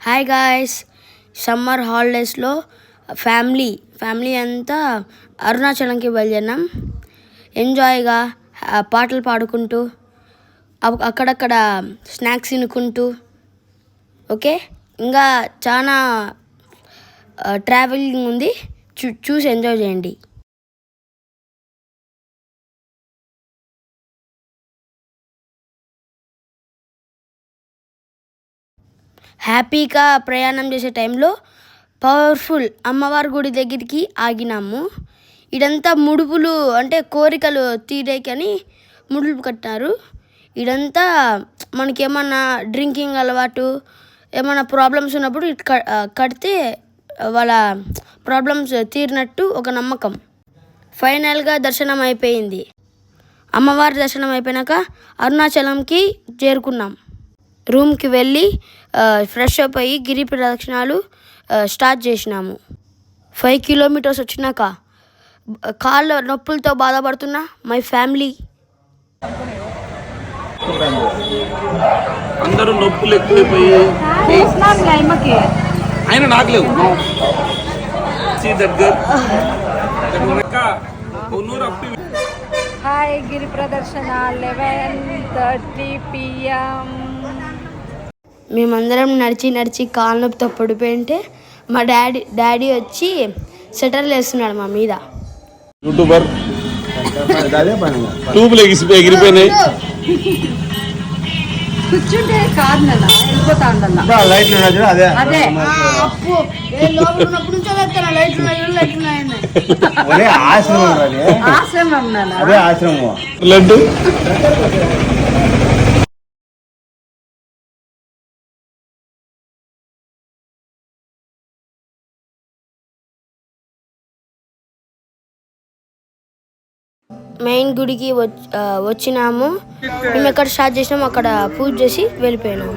Hi guys, summer హాలిడేస్లో family అంతా అరుణాచలంకి బయలుదేరినాం. ఎంజాయ్గా పాటలు పాడుకుంటూ అక్కడక్కడ స్నాక్స్ తినుకుంటూ ఓకే. ఇంకా చాలా ట్రావెలింగ్ ఉంది, చూసి ఎంజాయ్ చేయండి. హ్యాపీగా ప్రయాణం చేసే టైంలో పవర్ఫుల్ అమ్మవారి గుడి దగ్గరికి ఆగినాము. ఇదంతా ముడుపులు అంటే కోరికలు తీరేకని ముడుపులు కట్టారు. ఇదంతా మనకి ఏమన్నా డ్రింకింగ్ అలవాటు ఏమన్నా ప్రాబ్లమ్స్ ఉన్నప్పుడు కడితే వాళ్ళ ప్రాబ్లమ్స్ తీరినట్టు ఒక నమ్మకం. ఫైనల్గా దర్శనం అయిపోయింది. అమ్మవారి దర్శనం అయిపోయినాక అరుణాచలంకి చేరుకున్నాం. రూమ్కి వెళ్ళి ఫ్రెష్ అప్ అయ్యి గిరి ప్రదక్షిణాలు స్టార్ట్ చేసినాము. 5 కిలోమీటర్స్ వచ్చినాక కాళ్ళ నొప్పులతో బాధపడుతున్న మై ఫ్యామిలీ. అందరూ నొప్పులు ఎక్కువైపోయి ఆయన నాకు లేవు. హాయ్, గిరి ప్రదర్శన 11:30 PM. మేమందరం నడిచి కాళ్ళ నొప్పితో పడిపోయింటే మా డాడీ వచ్చి సెటర్లు వేస్తున్నాడు మా మీద. యూట్యూబర్ ట్యూబ్లు ఎగిరిపోయినాయి. కూర్చుంటే కాదు వెళ్ళిపోతా ఉండాలి. ఆశ్రమం లడ్డు మెయిన్ గుడికి వచ్చినాము. మేము ఎక్కడ స్టార్ట్ చేసినాము అక్కడ పూజ చేసి వెళ్ళిపోయినాము.